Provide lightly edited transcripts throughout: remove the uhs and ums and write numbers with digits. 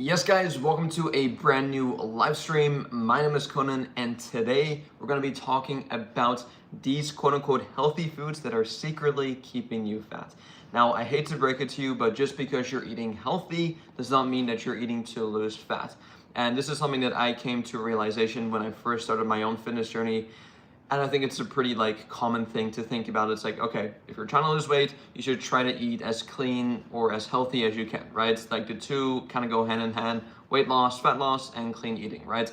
Yes guys, welcome to a brand new live stream. My name is Conan and today we're going to be talking about these quote-unquote healthy foods that are secretly keeping you fat. Now, I hate to break it to you, but just because you're eating healthy does not mean that you're eating to lose fat. And this is something that I came to a realization when I first started my own fitness journey. And I think it's a pretty common thing to think about. It's like, okay, if you're trying to lose weight, you should try to eat as clean or as healthy as you can, right? It's like the two kind of go hand in hand: weight loss, fat loss, and clean eating, right?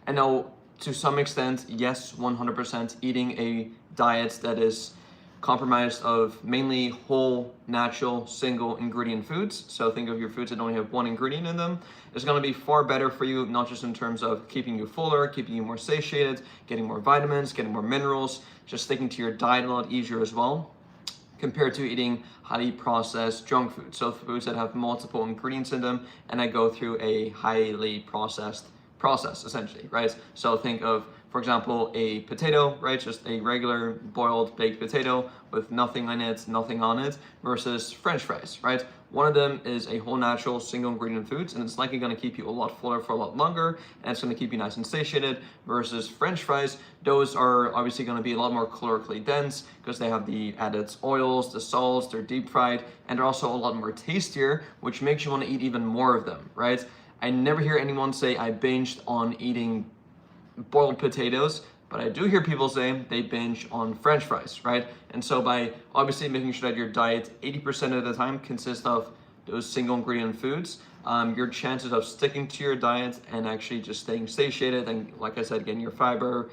And now, to some extent, yes, 100% eating a diet that is compromised of mainly whole, natural, single ingredient foods. So think of your foods that only have one ingredient in them. It's going to be far better for you, not just in terms of keeping you fuller, keeping you more satiated, getting more vitamins, getting more minerals, just sticking to your diet a lot easier as well, compared to eating highly processed junk food. So foods that have multiple ingredients in them and that go through a highly processed process, essentially, right? So think of, for example, a potato, right? Just a regular boiled baked potato with nothing in it, nothing on it, versus French fries, right? One of them is a whole natural single ingredient foods, and it's likely going to keep you a lot fuller for a lot longer, and it's going to keep you nice and satiated, versus French fries. Those are obviously going to be a lot more calorically dense because they have the added oils, the salts, they're deep fried, and they're also a lot more tastier, which makes you want to eat even more of them, right? I never hear anyone say I binged on eating boiled potatoes, but I do hear people say they binge on French fries, right? And so by obviously making sure that your diet 80% of the time consists of those single ingredient foods, your chances of sticking to your diet and actually just staying satiated and, like I said, getting your fiber,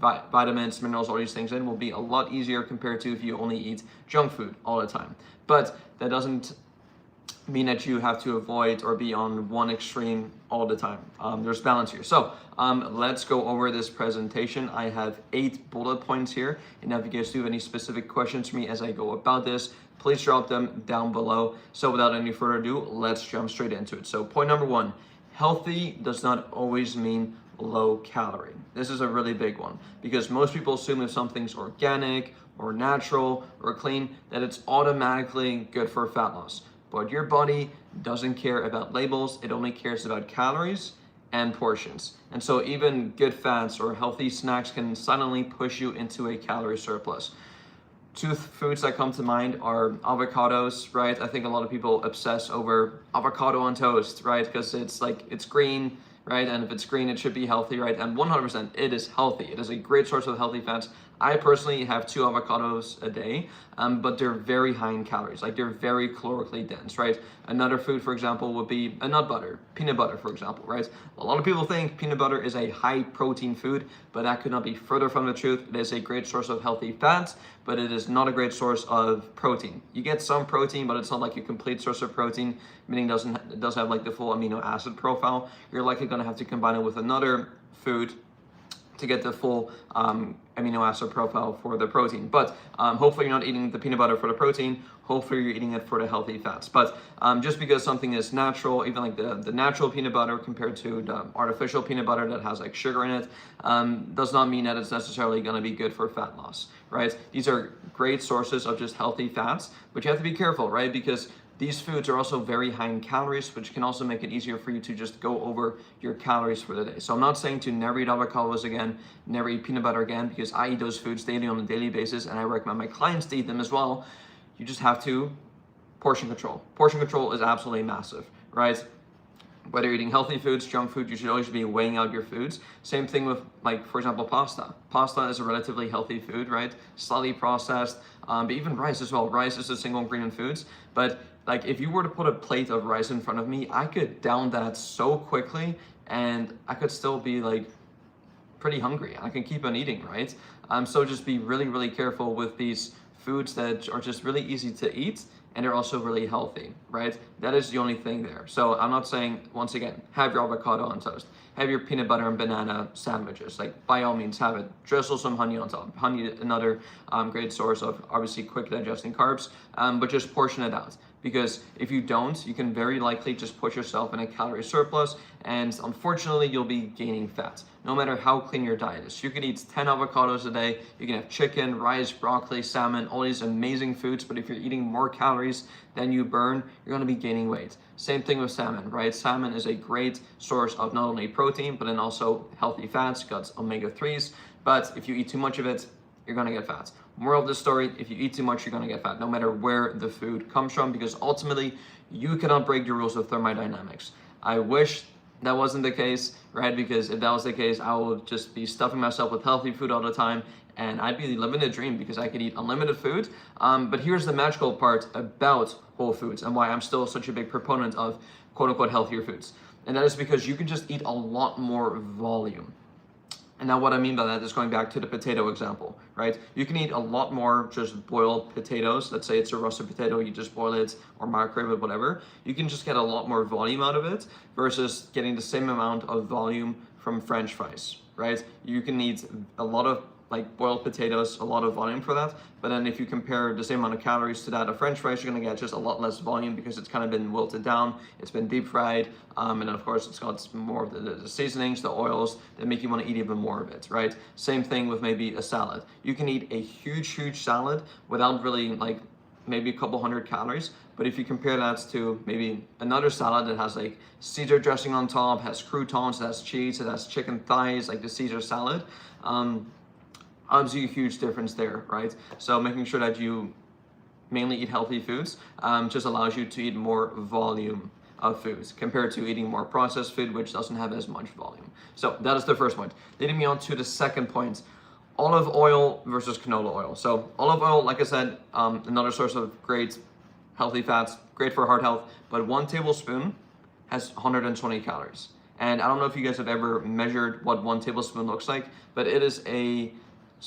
vitamins, minerals, all these things in will be a lot easier compared to if you only eat junk food all the time. But that doesn't mean that you have to avoid or be on one extreme all the time. There's balance here. So let's go over this presentation. I have 8 bullet points here, and if you guys do have any specific questions for me as I go about this, please drop them down below. So without any further ado, let's jump straight into it. So point number 1, healthy does not always mean low calorie. This is a really big one because most people assume if something's organic or natural or clean that it's automatically good for fat loss. But your body doesn't care about labels, it only cares about calories and portions. And so even good fats or healthy snacks can suddenly push you into a calorie surplus. 2 foods that come to mind are avocados, right? I think a lot of people obsess over avocado on toast, right? Because it's green, right? And if it's green, it should be healthy, right? And 100% it is healthy. It is a great source of healthy fats. I personally have 2 avocados a day, but they're very high in calories. Like, they're very calorically dense, right? Another food, for example, would be a nut butter, peanut butter, for example, right? A lot of people think peanut butter is a high protein food, but that could not be further from the truth. It is a great source of healthy fats, but it is not a great source of protein. You get some protein, but it's not like a complete source of protein, meaning it doesn't have like the full amino acid profile. You're likely going to have to combine it with another food to get the full amino acid profile for the protein. But hopefully you're not eating the peanut butter for the protein. Hopefully you're eating it for the healthy fats. But just because something is natural, even like the natural peanut butter compared to the artificial peanut butter that has like sugar in it, does not mean that it's necessarily going to be good for fat loss, right? These are great sources of just healthy fats, but you have to be careful, right? Because these foods are also very high in calories, which can also make it easier for you to just go over your calories for the day. So I'm not saying to never eat avocados again, never eat peanut butter again, because I eat those foods daily on a daily basis, and I recommend my clients to eat them as well. You just have to portion control. Portion control is absolutely massive, right? Whether you're eating healthy foods, junk food, you should always be weighing out your foods. Same thing with, like, for example, pasta. Pasta is a relatively healthy food, right? Slightly processed, but even rice as well. Rice is a single ingredient foods, but like if you were to put a plate of rice in front of me, I could down that so quickly and I could still be like pretty hungry. I can keep on eating, right? So just be really, really careful with these foods that are just really easy to eat and they're also really healthy, right? That is the only thing there. So I'm not saying, once again, have your avocado on toast, have your peanut butter and banana sandwiches, like by all means have it. Drizzle some honey on top. Honey, another great source of obviously quick digesting carbs, but just portion it out. Because if you don't, you can very likely just put yourself in a calorie surplus, and unfortunately you'll be gaining fat no matter how clean your diet is. You can eat 10 avocados a day, you can have chicken, rice, broccoli, salmon, all these amazing foods, but if you're eating more calories than you burn, you're going to be gaining weight. Same thing with salmon, right? Salmon is a great source of not only protein but then also healthy fats, got omega-3s, but if you eat too much of it, you're going to get fat. Moral of the story, if you eat too much, you're going to get fat, no matter where the food comes from, because ultimately you cannot break the rules of thermodynamics. I wish that wasn't the case, right? Because if that was the case, I would just be stuffing myself with healthy food all the time, and I'd be living a dream because I could eat unlimited food. But here's the magical part about whole foods and why I'm still such a big proponent of quote unquote healthier foods. And that is because you can just eat a lot more volume. And now what I mean by that is going back to the potato example, right? You can eat a lot more just boiled potatoes. Let's say it's a russet potato, you just boil it or microwave it, whatever. You can just get a lot more volume out of it versus getting the same amount of volume from French fries, right? You can eat a lot of like boiled potatoes, a lot of volume for that. But then if you compare the same amount of calories to that of French fries, you're gonna get just a lot less volume because it's kind of been wilted down, it's been deep fried, and then of course it's got more of the seasonings, the oils that make you wanna eat even more of it, right? Same thing with maybe a salad. You can eat a huge salad without really like maybe a couple hundred calories, but if you compare that to maybe another salad that has like Caesar dressing on top, has croutons, it has cheese, it has chicken thighs, like the Caesar salad, obviously a huge difference there, right? So making sure that you mainly eat healthy foods just allows you to eat more volume of foods compared to eating more processed food, which doesn't have as much volume. So that is the first point. Leading me on to the second point, olive oil versus canola oil. So olive oil, like I said, another source of great healthy fats, great for heart health, but 1 tablespoon has 120 calories. And I don't know if you guys have ever measured what 1 tablespoon looks like, but it is a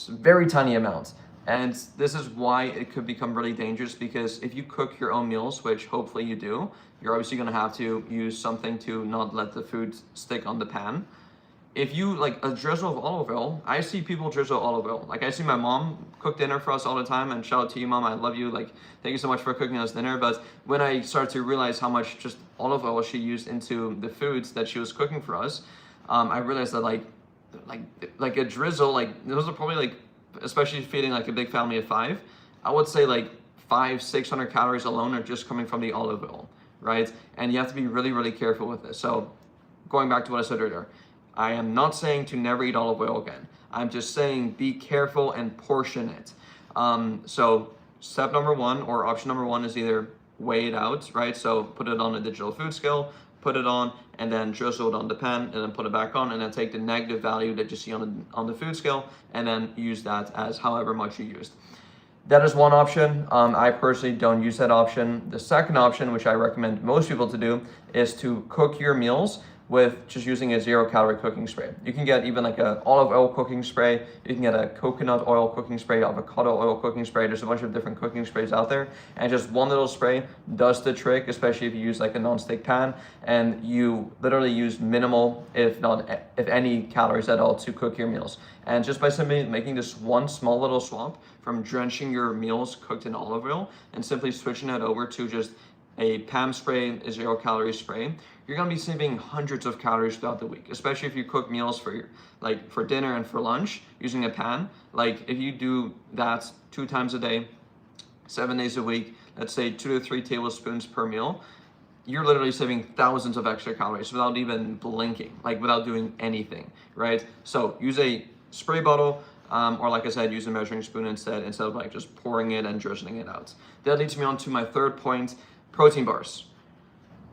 very tiny amount. And this is why it could become really dangerous, because if you cook your own meals, which hopefully you do, you're obviously gonna have to use something to not let the food stick on the pan. If you like a drizzle of olive oil, I see people drizzle olive oil. Like I see my mom cook dinner for us all the time, and shout out to you, Mom, I love you. Like, thank you so much for cooking us dinner. But when I started to realize how much just olive oil she used into the foods that she was cooking for us, I realized that like a drizzle, like those are probably like, especially feeding like a big family of 5, I would say like 500-600 calories alone are just coming from the olive oil, right? And you have to be really careful with this. So going back to what I said earlier, I am not saying to never eat olive oil again. I'm just saying be careful and portion it. So step number 1 or option number 1 is either weigh it out, right? So put it on a digital food scale, put it on, and then drizzle it on the pan, and then put it back on, and then take the negative value that you see on the food scale, and then use that as however much you used. That is one option. I personally don't use that option. The second option, which I recommend most people to do, is to cook your meals with just using a 0-calorie cooking spray. You can get even like a olive oil cooking spray, you can get a coconut oil cooking spray, avocado oil cooking spray. There's a bunch of different cooking sprays out there, and just one little spray does the trick, especially if you use like a non-stick pan and you literally use minimal, if any calories at all to cook your meals. And just by simply making this one small little swap from drenching your meals cooked in olive oil and simply switching it over to just a PAM spray, a 0-calorie spray, you're gonna be saving hundreds of calories throughout the week, especially if you cook meals for dinner and for lunch using a pan. Like if you do that 2 times a day, 7 days a week, let's say 2 to 3 tablespoons per meal, you're literally saving thousands of extra calories without even blinking, like without doing anything, right? So use a spray bottle, or like I said, use a measuring spoon instead of like just pouring it and drizzling it out. That leads me on to my third point, protein bars.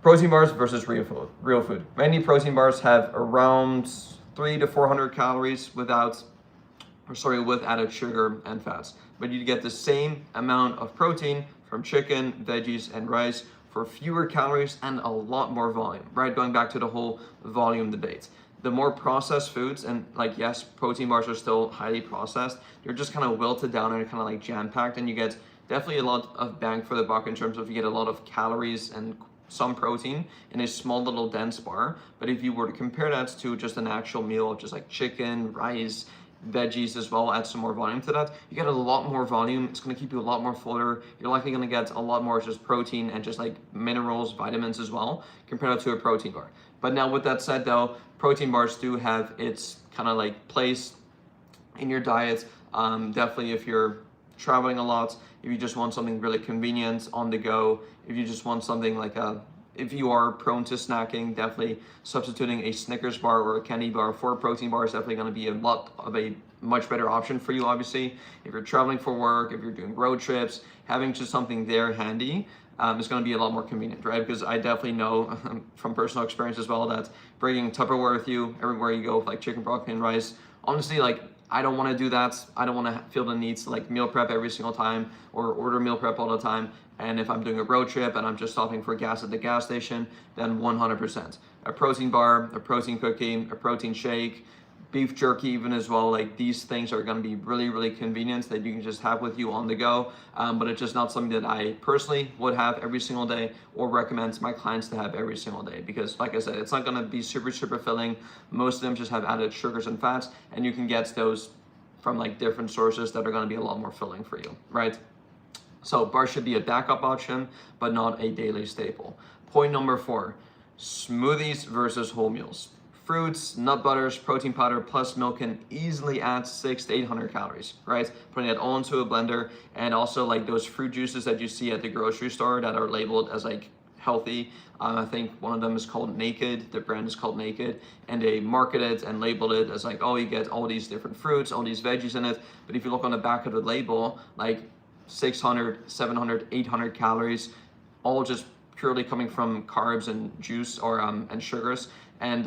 Protein bars versus real food. Many protein bars have around 300 to 400 calories with added sugar and fats. But you get the same amount of protein from chicken, veggies, and rice for fewer calories and a lot more volume, right? Going back to the whole volume debate. The more processed foods, and like, yes, protein bars are still highly processed, they're just kind of wilted down and kind of like jam-packed, and you get definitely a lot of bang for the buck in terms of you get a lot of calories and some protein in a small little dense bar. But if you were to compare that to just an actual meal of just like chicken, rice, veggies as well, add some more volume to that, you get a lot more volume. It's going to keep you a lot more fuller. You're likely going to get a lot more just protein and just like minerals, vitamins as well, compared to a protein bar. But now with that said though, protein bars do have its kind of like place in your diet. Definitely if you're traveling a lot, if you just want something really convenient on the go, if you just want something like if you are prone to snacking, definitely substituting a Snickers bar or a candy bar for a protein bar is definitely going to be a much better option for you. Obviously, if you're traveling for work, if you're doing road trips, having just something there handy is going to be a lot more convenient, right? Because I definitely know from personal experience as well that bringing Tupperware with you everywhere you go, like chicken, broccoli, and rice, honestly, like I don't want to do that. I don't want to feel the need to like meal prep every single time or order meal prep all the time. And if I'm doing a road trip and I'm just stopping for gas at the gas station, then 100%. A protein bar, a protein cookie, a protein shake, beef jerky even as well, like these things are going to be really, really convenient that you can just have with you on the go. But it's just not something that I personally would have every single day or recommend to my clients to have every single day, because like I said, it's not going to be super, super filling. Most of them just have added sugars and fats, and you can get those from like different sources that are going to be a lot more filling for you, right? So bars should be a backup option, but not a daily staple. Point number 4, smoothies versus whole meals. Fruits, nut butters, protein powder, plus milk can easily add 600 to 800 calories, right? Putting it all into a blender, and also like those fruit juices that you see at the grocery store that are labeled as like healthy. I think one of them is called Naked. The brand is called Naked, and they market it and label it as like, oh, you get all these different fruits, all these veggies in it. But if you look on the back of the label, like 600, 700, 800 calories, all just purely coming from carbs and juice or and sugars. And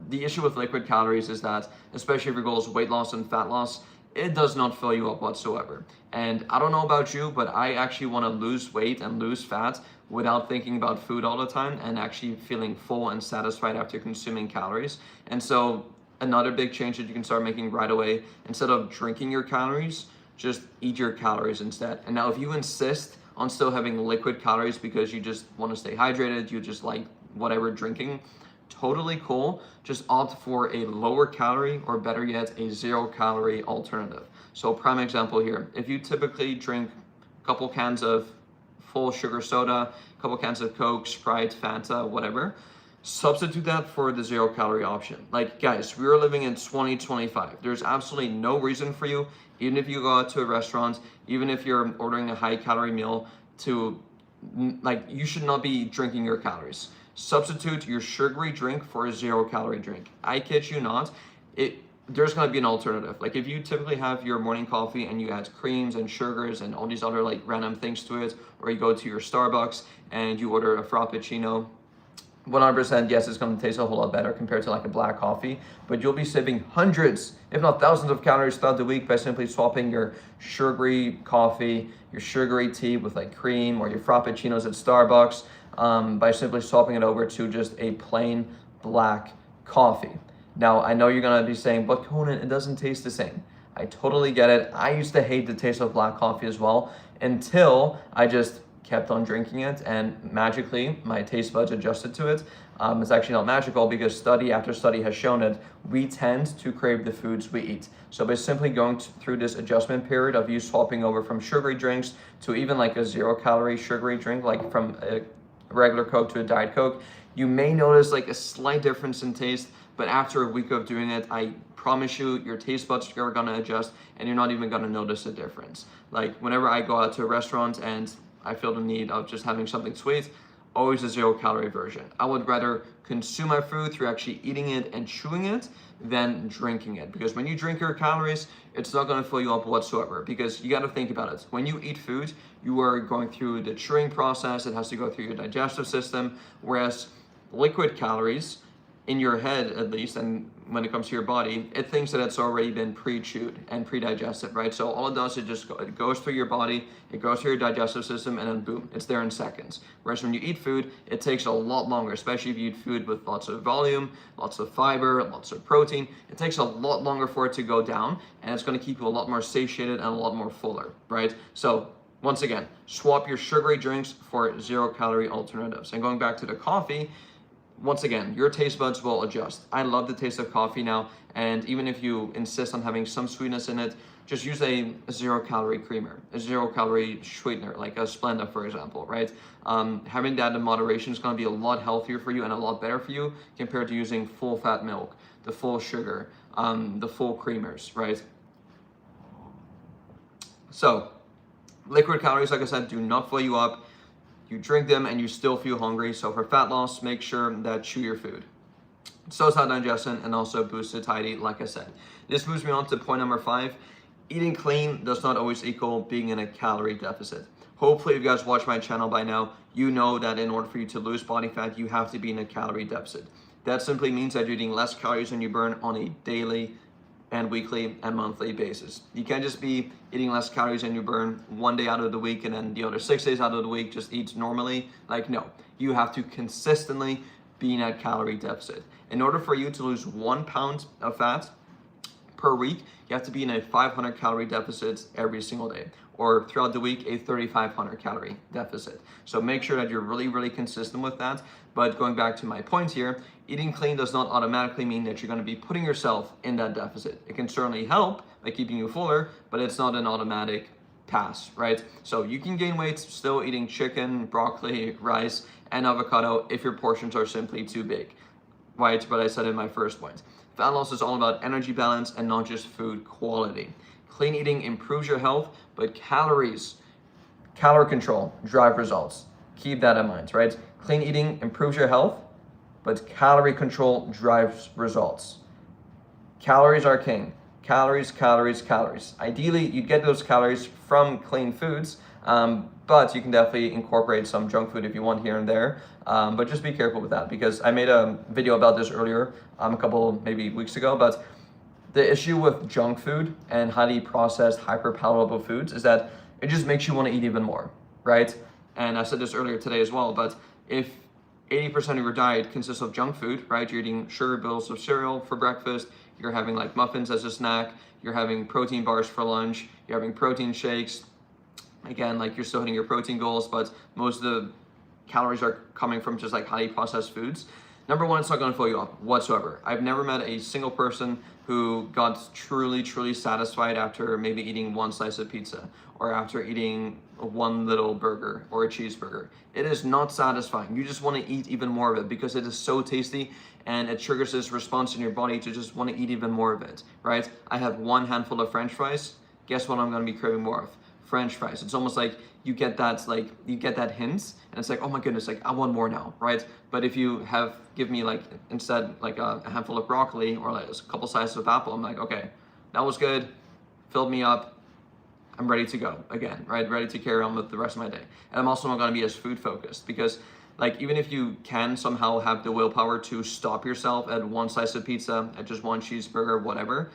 the issue with liquid calories is that, especially if your goal is weight loss and fat loss, it does not fill you up whatsoever. And I don't know about you, but I actually want to lose weight and lose fat without thinking about food all the time and actually feeling full and satisfied after consuming calories. And so another big change that you can start making right away, instead of drinking your calories, just eat your calories instead. And now if you insist on still having liquid calories because you just want to stay hydrated, you just like whatever drinking, totally cool. Just opt for a lower calorie, or better yet, a 0 calorie alternative. So prime example here, if you typically drink a couple cans of full sugar soda, a couple cans of Coke, Sprite, Fanta, whatever, substitute that for the 0 calorie option. Like guys, we are living in 2025. There's absolutely no reason for you, even if you go out to a restaurant, even if you're ordering a high calorie meal, to like, you should not be drinking your calories. Substitute your sugary drink for a 0 calorie drink. I kid you not, there's gonna be an alternative. Like if you typically have your morning coffee and you add creams and sugars and all these other like random things to it, or you go to your Starbucks and you order a Frappuccino, 100% yes, it's going to taste a whole lot better compared to like a black coffee, but you'll be saving hundreds, if not thousands of calories throughout the week by simply swapping your sugary coffee, your sugary tea with like cream, or your Frappuccinos at Starbucks, by simply swapping it over to just a plain black coffee. Now, I know you're going to be saying, but Conan, it doesn't taste the same. I totally get it. I used to hate the taste of black coffee as well, until I just kept on drinking it, and magically my taste buds adjusted to it. It's actually not magical, because study after study has shown that we tend to crave the foods we eat. So by simply going through this adjustment period of you swapping over from sugary drinks to even like a 0 calorie sugary drink, like from a regular Coke to a Diet Coke, you may notice like a slight difference in taste, but after a week of doing it, I promise you, your taste buds are gonna adjust and you're not even gonna notice a difference. Like whenever I go out to a restaurant and I feel the need of just having something sweet, always a 0 calorie version. I would rather consume my food through actually eating it and chewing it than drinking it. Because when you drink your calories, it's not gonna fill you up whatsoever. Because you gotta think about it. When you eat food, you are going through the chewing process. It has to go through your digestive system. Whereas liquid calories, in your head at least, and when it comes to your body, it thinks that it's already been pre-chewed and pre-digested, right? So all it does is it goes through your body, it goes through your digestive system, and then boom, it's there in seconds. Whereas when you eat food, it takes a lot longer, especially if you eat food with lots of volume, lots of fiber, lots of protein. It takes a lot longer for it to go down, and it's gonna keep you a lot more satiated and a lot more fuller, right? So once again, swap your sugary drinks for 0 calorie alternatives. And going back to the coffee, once again, your taste buds will adjust. I love the taste of coffee now, and even if you insist on having some sweetness in it, just use a 0-calorie creamer, a 0-calorie sweetener, like a Splenda, for example, right? Having that in moderation is going to be a lot healthier for you and a lot better for you compared to using full-fat milk, the full sugar, the full creamers, right? So, liquid calories, like I said, do not fill you up. You drink them and you still feel hungry. So for fat loss, make sure that chew your food. So it's not digestion and also boost satiety, like I said. This moves me on to point number 5. Eating clean does not always equal being in a calorie deficit. Hopefully, if you guys watch my channel by now, you know that in order for you to lose body fat, you have to be in a calorie deficit. That simply means that you're eating less calories than you burn on a daily and weekly and monthly basis. You can't just be eating less calories than you burn one day out of the week and then the other 6 days out of the week just eat normally. Like, no, you have to consistently be in a calorie deficit. In order for you to lose 1 pound of fat per week, you have to be in a 500 calorie deficit every single day, or throughout the week, a 3,500 calorie deficit. So make sure that you're really, really consistent with that. But going back to my point here, eating clean does not automatically mean that you're going to be putting yourself in that deficit. It can certainly help by keeping you fuller, but it's not an automatic pass, right? So you can gain weight still eating chicken, broccoli, rice, and avocado if your portions are simply too big, right? But I said in my first point, fat loss is all about energy balance and not just food quality. Clean eating improves your health, but calorie control drive results. Keep that in mind, right? Clean eating improves your health, but calorie control drives results. Calories are king. Calories, calories, calories. Ideally, you'd get those calories from clean foods, but you can definitely incorporate some junk food if you want here and there. But just be careful with that, because I made a video about this earlier, a couple maybe weeks ago, but the issue with junk food and highly processed, hyper palatable foods is that it just makes you want to eat even more, right? And I said this earlier today as well, but if 80% of your diet consists of junk food, right? You're eating sugar bowls of cereal for breakfast, you're having like muffins as a snack, you're having protein bars for lunch, you're having protein shakes. Again, like you're still hitting your protein goals, but most of the calories are coming from just like highly processed foods. Number one, it's not going to fill you up whatsoever. I've never met a single person who got truly, truly satisfied after maybe eating one slice of pizza or after eating one little burger or a cheeseburger. It is not satisfying. You just want to eat even more of it because it is so tasty and it triggers this response in your body to just want to eat even more of it, right? I have one handful of French fries. Guess what I'm going to be craving more of? French fries. It's almost like you get that hint and it's like, oh my goodness, like I want more now, right? But if you give me like instead like a handful of broccoli or like a couple slices of apple, I'm like, okay, that was good, filled me up, I'm ready to go again, right? Ready to carry on with the rest of my day. And I'm also not going to be as food focused because like even if you can somehow have the willpower to stop yourself at one slice of pizza, at just one cheeseburger, whatever,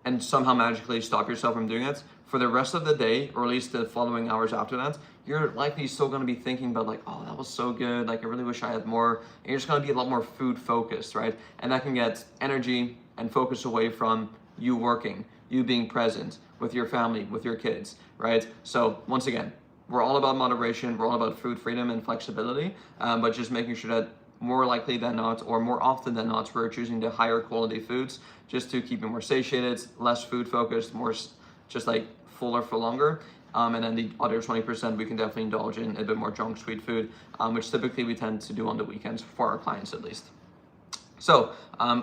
and somehow magically stop yourself from doing it, for the rest of the day, or at least the following hours after that, you're likely still going to be thinking about like, oh, that was so good, like I really wish I had more, and you're just going to be a lot more food focused, right? And that can get energy and focus away from you working, you being present with your family, with your kids, right? So once again, we're all about moderation, we're all about food freedom and flexibility, but just making sure that more likely than not, or more often than not, we're choosing the higher quality foods just to keep you more satiated, less food focused, more just like fuller for longer. And then the other 20% we can definitely indulge in a bit more junk sweet food, which typically we tend to do on the weekends for our clients at least. So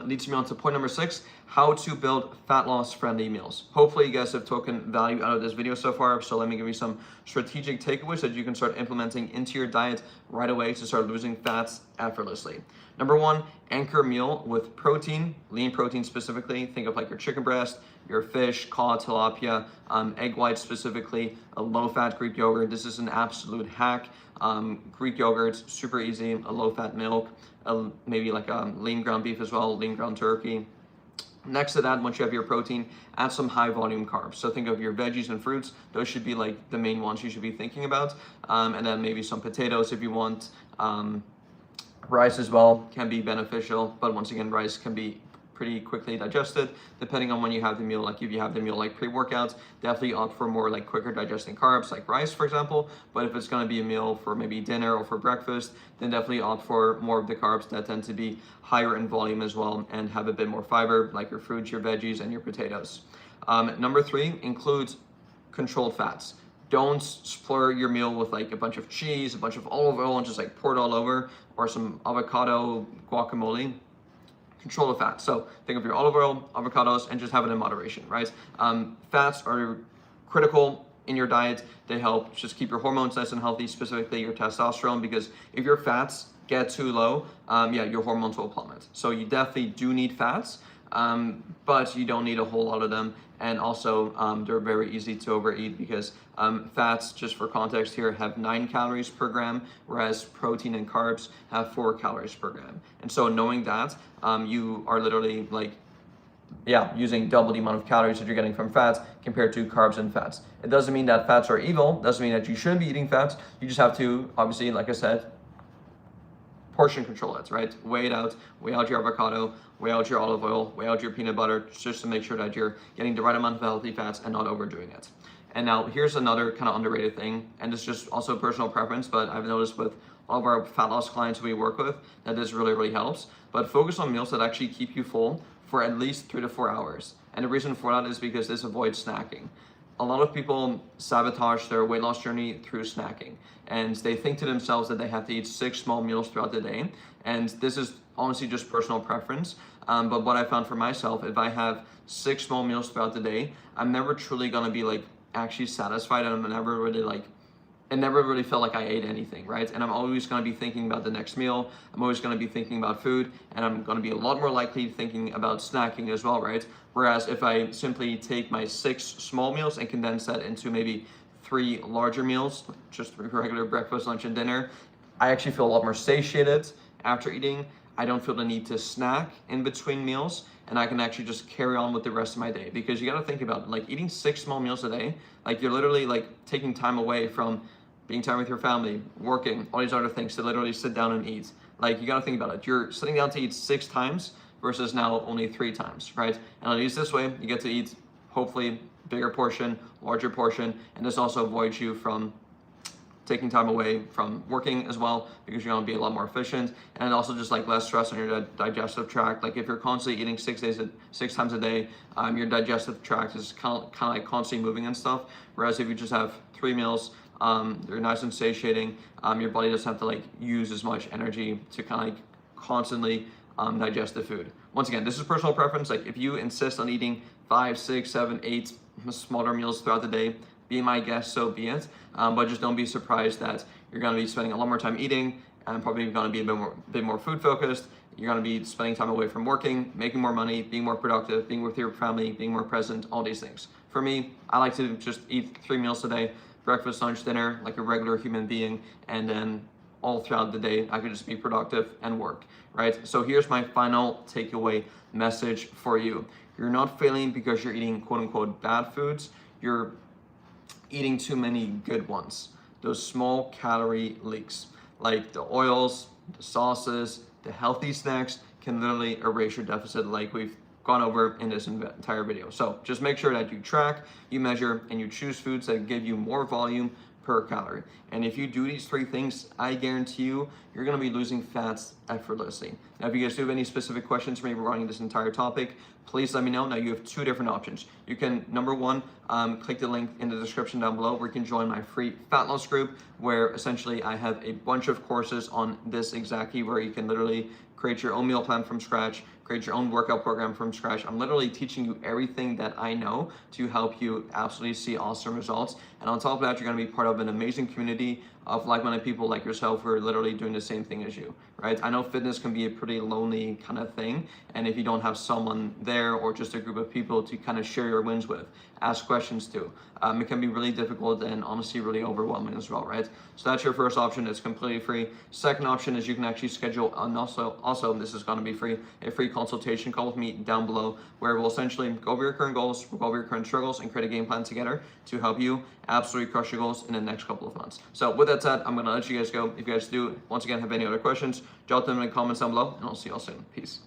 leads me on to point number 6, how to build fat loss friendly meals. Hopefully you guys have taken value out of this video so far. So let me give you some strategic takeaways that you can start implementing into your diet right away to start losing fats effortlessly. Number 1, anchor meal with protein, lean protein specifically. Think of like your chicken breast, your fish, cod, tilapia, egg whites specifically, a low-fat Greek yogurt. This is an absolute hack. Greek yogurt, super easy, a low-fat milk, maybe like lean ground beef as well, lean ground turkey. Next to that, once you have your protein, add some high volume carbs. So think of your veggies and fruits. Those should be like the main ones you should be thinking about. And then maybe some potatoes if you want. Rice as well can be beneficial, but once again, rice can be pretty quickly digested, depending on when you have the meal. Like if you have the meal like pre-workouts, definitely opt for more like quicker digesting carbs, like rice, for example. But if it's gonna be a meal for maybe dinner or for breakfast, then definitely opt for more of the carbs that tend to be higher in volume as well and have a bit more fiber, like your fruits, your veggies, and your potatoes. Number 3 includes controlled fats. Don't splur your meal with like a bunch of cheese, a bunch of olive oil, and just like pour it all over, or some avocado guacamole. Control the fat. So think of your olive oil, avocados, and just have it in moderation, right? Fats are critical in your diet. They help just keep your hormones nice and healthy, specifically your testosterone, because if your fats get too low, your hormones will plummet. So you definitely do need fats, but you don't need a whole lot of them. And also, they're very easy to overeat because fats, just for context here, have 9 calories per gram, whereas protein and carbs have 4 calories per gram. And so knowing that, you are literally like, using double the amount of calories that you're getting from fats compared to carbs and fats. It doesn't mean that fats are evil, doesn't mean that you shouldn't be eating fats. You just have to, obviously, like I said, portion control it, right? Weigh it out, weigh out your avocado, weigh out your olive oil, weigh out your peanut butter, just to make sure that you're getting the right amount of healthy fats and not overdoing it. And now here's another kind of underrated thing, and it's just also personal preference, but I've noticed with all of our fat loss clients we work with that this really, really helps. But focus on meals that actually keep you full for at least 3 to 4 hours. And the reason for that is because this avoids snacking. A lot of people sabotage their weight loss journey through snacking, and they think to themselves that they have to eat 6 small meals throughout the day. And this is honestly just personal preference. But what I found for myself, if I have 6 small meals throughout the day, I'm never truly gonna be like actually satisfied, and I'm never really like, it never really felt like I ate anything, right? And I'm always gonna be thinking about the next meal. I'm always gonna be thinking about food, and I'm gonna be a lot more likely thinking about snacking as well, right? Whereas if I simply take my 6 small meals and condense that into maybe 3 larger meals, just regular breakfast, lunch, and dinner, I actually feel a lot more satiated after eating. I don't feel the need to snack in between meals, and I can actually just carry on with the rest of my day. Because you gotta think about it, like eating 6 small meals a day, like you're literally like taking time away from being time with your family, working, all these other things to literally sit down and eat. Like you gotta think about it. You're sitting down to eat 6 times versus now only 3 times, right? And at least this way, you get to eat hopefully bigger portion, larger portion, and this also avoids you from taking time away from working as well, because you're gonna be a lot more efficient, and also just like less stress on your digestive tract. Like if you're constantly eating 6 times a day, your digestive tract is kind of like constantly moving and stuff. Whereas if you just have 3 meals, they're nice and satiating. Your body doesn't have to like use as much energy to kind of like constantly digest the food. Once again, this is personal preference. Like if you insist on eating 5, 6, 7, 8 smaller meals throughout the day, be my guest, so be it. But just don't be surprised that you're gonna be spending a lot more time eating, and probably gonna be a bit more food focused. You're gonna be spending time away from working, making more money, being more productive, being with your family, being more present, all these things. For me, I like to just eat 3 meals a day, breakfast, lunch, dinner, like a regular human being, and then all throughout the day, I could just be productive and work, right? So here's my final takeaway message for you. You're not failing because you're eating quote unquote bad foods. You're eating too many good ones. Those small calorie leaks, like the oils, the sauces, the healthy snacks can literally erase your deficit, like we've gone over in this entire video. So just make sure that you track, you measure, and you choose foods that give you more volume per calorie. And if you do these 3 things, I guarantee you, you're gonna be losing fats effortlessly. Now, if you guys do have any specific questions for me regarding this entire topic, please let me know. Now you have 2 different options. You can, number 1, click the link in the description down below where you can join my free fat loss group, where essentially I have a bunch of courses on this exactly, where you can literally create your own meal plan from scratch, create your own workout program from scratch. I'm literally teaching you everything that I know to help you absolutely see awesome results. And on top of that, you're gonna be part of an amazing community of like-minded people like yourself who are literally doing the same thing as you, right? I know fitness can be a pretty lonely kind of thing, and if you don't have someone there or just a group of people to kind of share your wins with, ask questions to, it can be really difficult and honestly really overwhelming as well, right? So that's your first option. It's completely free. Second option is you can actually schedule, and also this is going to be free, a free consultation call with me down below, where we'll essentially go over your current goals, we'll go over your current struggles, and create a game plan together to help you absolutely crush your goals in the next couple of months. So with that said, I'm going to let you guys go. If you guys do, once again, have any other questions, drop them in the comments down below, and I'll see you all soon. Peace.